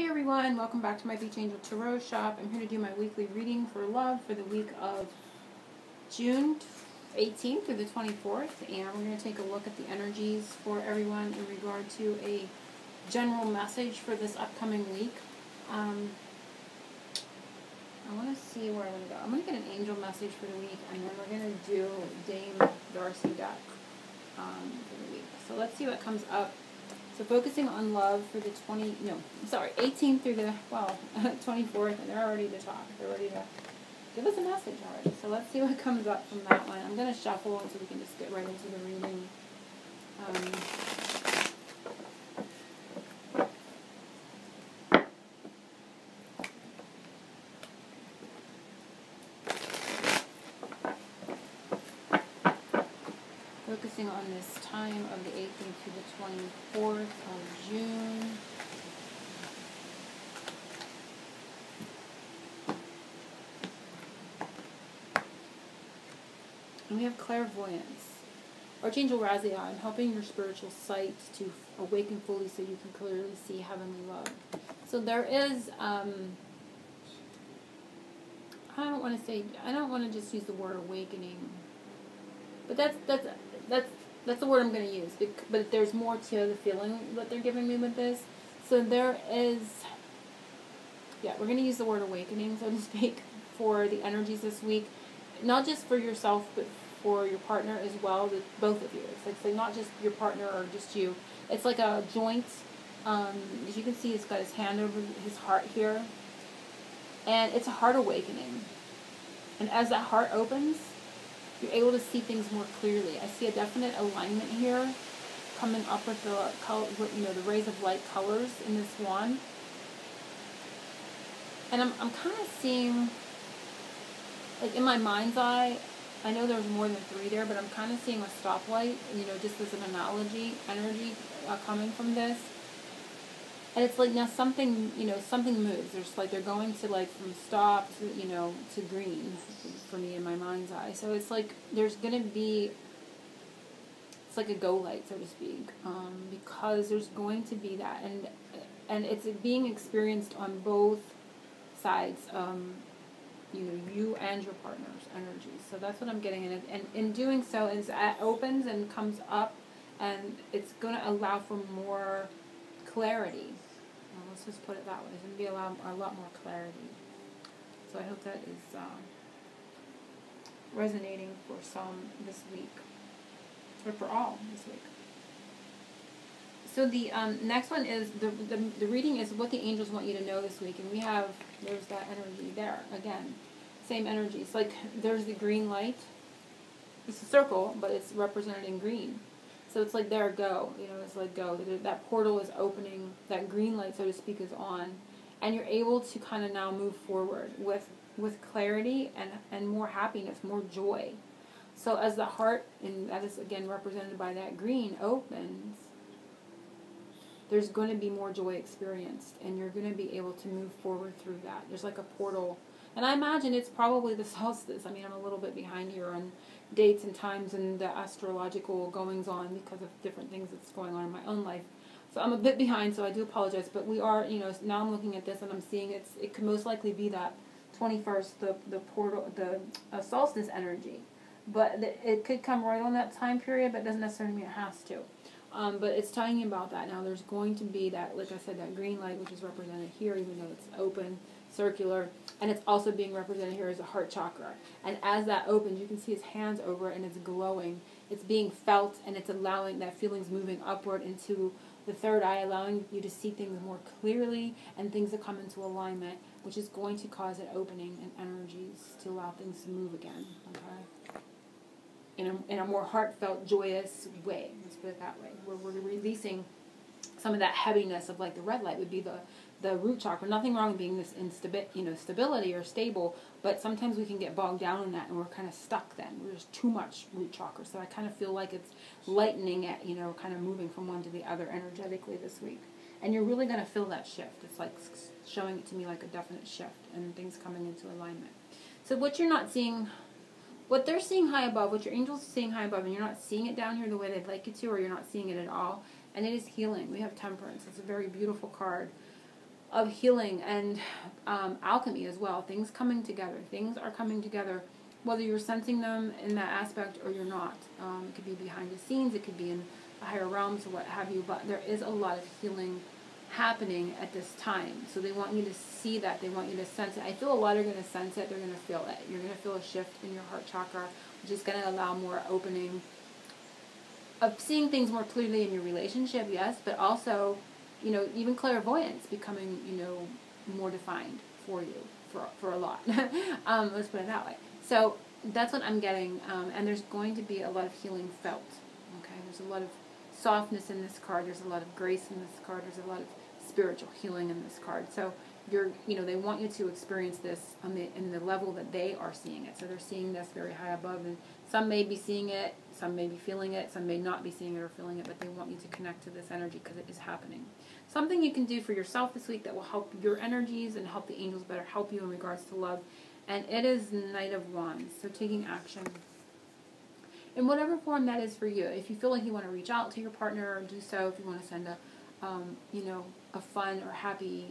Hi everyone, welcome back to my Beach Angel Tarot shop. I'm here to do my weekly reading for love for the week of June 18th through the 24th, and we're going to take a look at the energies for everyone in regard to a general message for this upcoming week. I want to see where I'm going to go. I'm going to get an angel message for the week, and then we're going to do Dame Darcy deck for the week. So let's see what comes up. So focusing on love for the 18th through the, 24th, and they're ready to talk. They're ready to give us a message already. So let's see what comes up from that one. I'm going to shuffle so we can just get right into the reading. Focusing on this time of the 18th to the 24th of June. And we have clairvoyance. Archangel Raziel, I'm helping your spiritual sight to awaken fully so you can clearly see heavenly love. So there is, I don't want to just use the word awakening, but that's the word I'm going to use. But there's more to the feeling that they're giving me with this. So there is, we're going to use the word awakening, so to speak, for the energies this week. Not just for yourself, but for your partner as well, both of you. It's like not just your partner or just you. It's like a joint. As you can see, he's got his hand over his heart here. And it's a heart awakening. And as that heart opens, you're able to see things more clearly. I see a definite alignment here coming up with the color, the rays of light colors in this wand. And I'm kind of seeing, like in my mind's eye, I know there's more than 3 there, but I'm kind of seeing a stoplight, just as an analogy, energy coming from this. And it's like now something moves. There's like they're going to like from stop to, to green for me in my mind's eye. So it's like there's going to be, it's like a go light, so to speak, because there's going to be that. And it's being experienced on both sides, you and your partner's energies. So that's what I'm getting in it. And in doing so, it opens and comes up, and it's going to allow for more clarity. Well, let's just put it that way. It's going to be a lot more clarity. So I hope that is resonating for some this week, or for all this week. So the next one is, the reading is what the angels want you to know this week. And there's that energy there. Again, same energy. It's like there's the green light. It's a circle, but it's represented in green. So it's like there, go. It's like go. That portal is opening. That green light, so to speak, is on. And you're able to kind of now move forward with clarity and more happiness, more joy. So as the heart, and that is again represented by that green, opens, there's going to be more joy experienced, and you're going to be able to move forward through that. There's like a portal. And I imagine it's probably the solstice. I mean, I'm a little bit behind here on dates and times and the astrological goings-on because of different things that's going on in my own life. So I'm a bit behind, so I do apologize. But we are, now I'm looking at this and I'm seeing it could most likely be that 21st, the portal, the solstice energy. But it could come right on that time period, but it doesn't necessarily mean it has to. But it's telling you about that. Now there's going to be that, like I said, that green light, which is represented here, even though it's open, circular, and it's also being represented here as a heart chakra. And as that opens, you can see his hands over it, and it's glowing. It's being felt, and it's allowing that feeling's moving upward into the third eye, allowing you to see things more clearly and things to come into alignment, which is going to cause an opening in energies to allow things to move again. Okay. In a more heartfelt, joyous way. Let's put it that way. We're releasing some of that heaviness of, like, the red light would be the root chakra. Nothing wrong with being this stability or stable, but sometimes we can get bogged down in that, and we're kind of stuck then. There's too much root chakra. So I kind of feel like it's lightening it, kind of moving from one to the other energetically this week. And you're really going to feel that shift. It's like showing it to me like a definite shift and things coming into alignment. So what you're not seeing, what they're seeing high above, what your angels are seeing high above, and you're not seeing it down here the way they'd like you to, or you're not seeing it at all, and it is healing. We have temperance. It's a very beautiful card. of healing and alchemy as well. Things coming together. Things are coming together, whether you're sensing them in that aspect or you're not. It could be behind the scenes. It could be in the higher realms or what have you. But there is a lot of healing happening at this time. So they want you to see that. They want you to sense it. I feel a lot are going to sense it. They're going to feel it. You're going to feel a shift in your heart chakra, which is going to allow more opening of seeing things more clearly in your relationship, yes, but also, even clairvoyance becoming, more defined for you, for a lot. Let's put it that way. So that's what I'm getting, and there's going to be a lot of healing felt, okay? There's a lot of softness in this card. There's a lot of grace in this card. There's a lot of spiritual healing in this card. So they want you to experience this in the level that they are seeing it. So they're seeing this very high above, and some may be seeing it, some may be feeling it, some may not be seeing it or feeling it, but they want you to connect to this energy because it is happening. Something you can do for yourself this week that will help your energies and help the angels better help you in regards to love, and it is Knight of Wands. So taking action in whatever form that is for you. If you feel like you want to reach out to your partner, do so. If you want to send a fun or happy,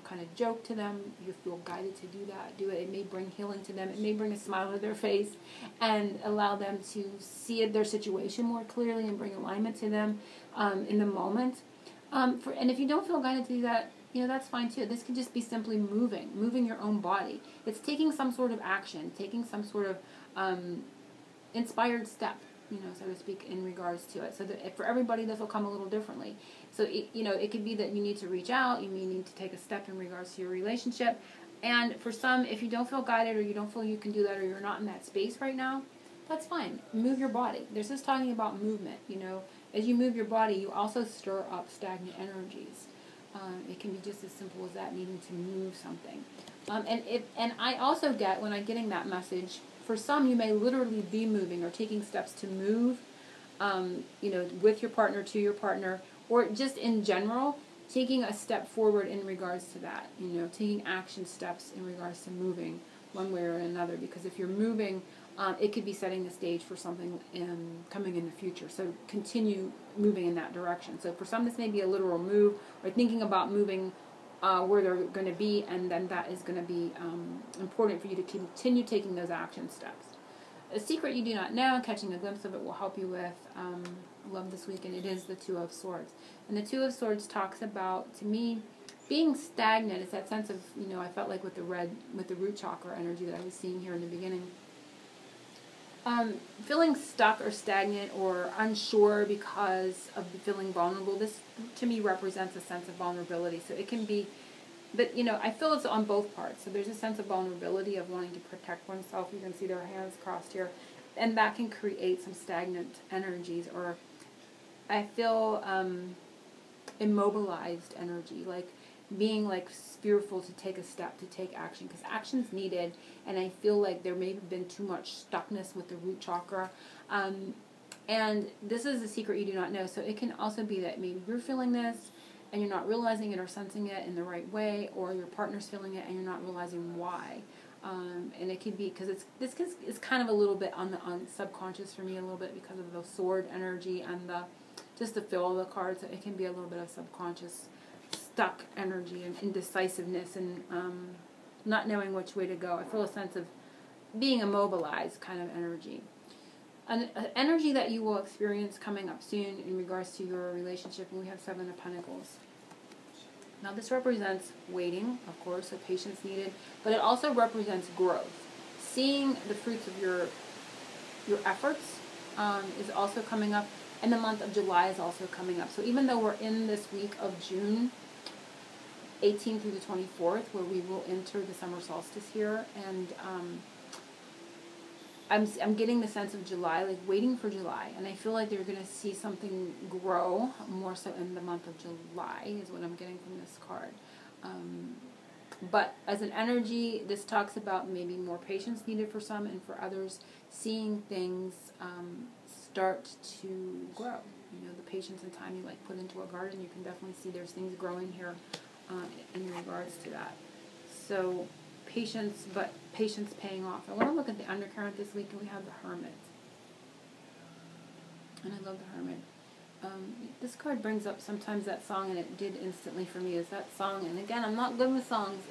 kind of joke to them, you feel guided to do that, do it. It may bring healing to them. It may bring a smile to their face and allow them to see their situation more clearly and bring alignment to them in the moment. And if you don't feel guided to do that, that's fine too. This could just be simply moving your own body. It's taking some sort of action, taking some sort of inspired step, so to speak, in regards to it. So that for everybody, this will come a little differently. So, it could be that you need to reach out, you may need to take a step in regards to your relationship. And for some, if you don't feel guided or you don't feel you can do that or you're not in that space right now, that's fine. Move your body. This is talking about movement, As you move your body, you also stir up stagnant energies. It can be just as simple as that, needing to move something. And I also get, when I'm getting that message, for some, you may literally be moving or taking steps to move, with your partner, to your partner, or just in general, taking a step forward in regards to that, taking action steps in regards to moving one way or another. Because if you're moving, it could be setting the stage for something coming in the future. So continue moving in that direction. So for some, this may be a literal move, or thinking about moving where they're going to be, and then that is going to be important for you to continue taking those action steps. A secret you do not know, catching a glimpse of it will help you with love this week, and it is the Two of Swords. And the Two of Swords talks about, to me, being stagnant. It's that sense of, I felt like with the root chakra energy that I was seeing here in the beginning. Feeling stuck or stagnant or unsure because of feeling vulnerable. This, to me, represents a sense of vulnerability. So it can be, but, I feel it's on both parts. So there's a sense of vulnerability of wanting to protect oneself. You can see their hands crossed here. And that can create some stagnant energies, or I feel immobilized energy, like being fearful to take a step, to take action, because action's needed. And I feel like there may have been too much stuckness with the root chakra. And this is a secret you do not know. So it can also be that maybe you're feeling this and you're not realizing it or sensing it in the right way, or your partner's feeling it and you're not realizing why. And it could be because it's kind of a little bit on subconscious for me, a little bit because of the sword energy and just the feel of the card. So it can be a little bit of subconscious stuck energy and indecisiveness and not knowing which way to go. I feel a sense of being immobilized kind of energy. An energy that you will experience coming up soon in regards to your relationship, and we have Seven of Pentacles. Now this represents waiting, of course, so patience needed, but it also represents growth. Seeing the fruits of your efforts is also coming up, and the month of July is also coming up. So even though we're in this week of June 18th through the 24th, where we will enter the summer solstice here, and I'm getting the sense of July, like waiting for July, and I feel like they're going to see something grow more so in the month of July is what I'm getting from this card. But as an energy, this talks about maybe more patience needed for some, and for others, seeing things start to grow. The patience and time you put into a garden, you can definitely see there's things growing here in regards to that. So patience, but patience paying off. I want to look at the undercurrent this week, and we have the Hermit. And I love the Hermit. This card brings up sometimes that song, and it did instantly for me, is that song. And again, I'm not good with songs.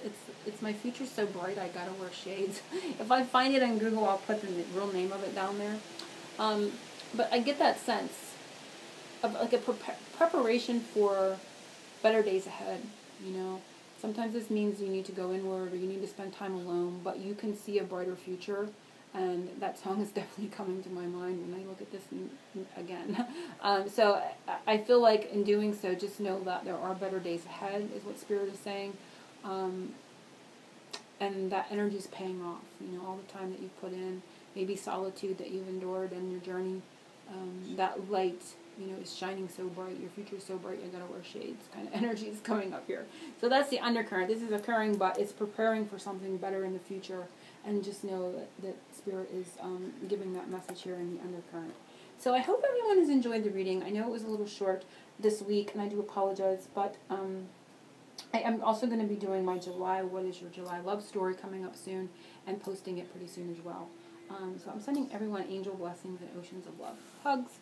It's My Future So Bright, I Gotta Wear Shades. If I find it on Google, I'll put the real name of it down there. But I get that sense of like a preparation for better days ahead, you know. Sometimes this means you need to go inward or you need to spend time alone, but you can see a brighter future. And that song is definitely coming to my mind when I look at this again. So I feel like in doing so, just know that there are better days ahead, is what Spirit is saying. And that energy is paying off. You know, all the time that you've put in, maybe solitude that you've endured in your journey, that light, you know, is shining so bright. Your future is so bright, you gotta wear shades. Kind of energy is coming up here. So that's the undercurrent. This is occurring, but it's preparing for something better in the future. And just know that Spirit is giving that message here in the undercurrent. So I hope everyone has enjoyed the reading. I know it was a little short this week, and I do apologize, but I am also going to be doing my July, What is Your July Love Story coming up soon, and posting it pretty soon as well. So I'm sending everyone angel blessings and oceans of love. Hugs.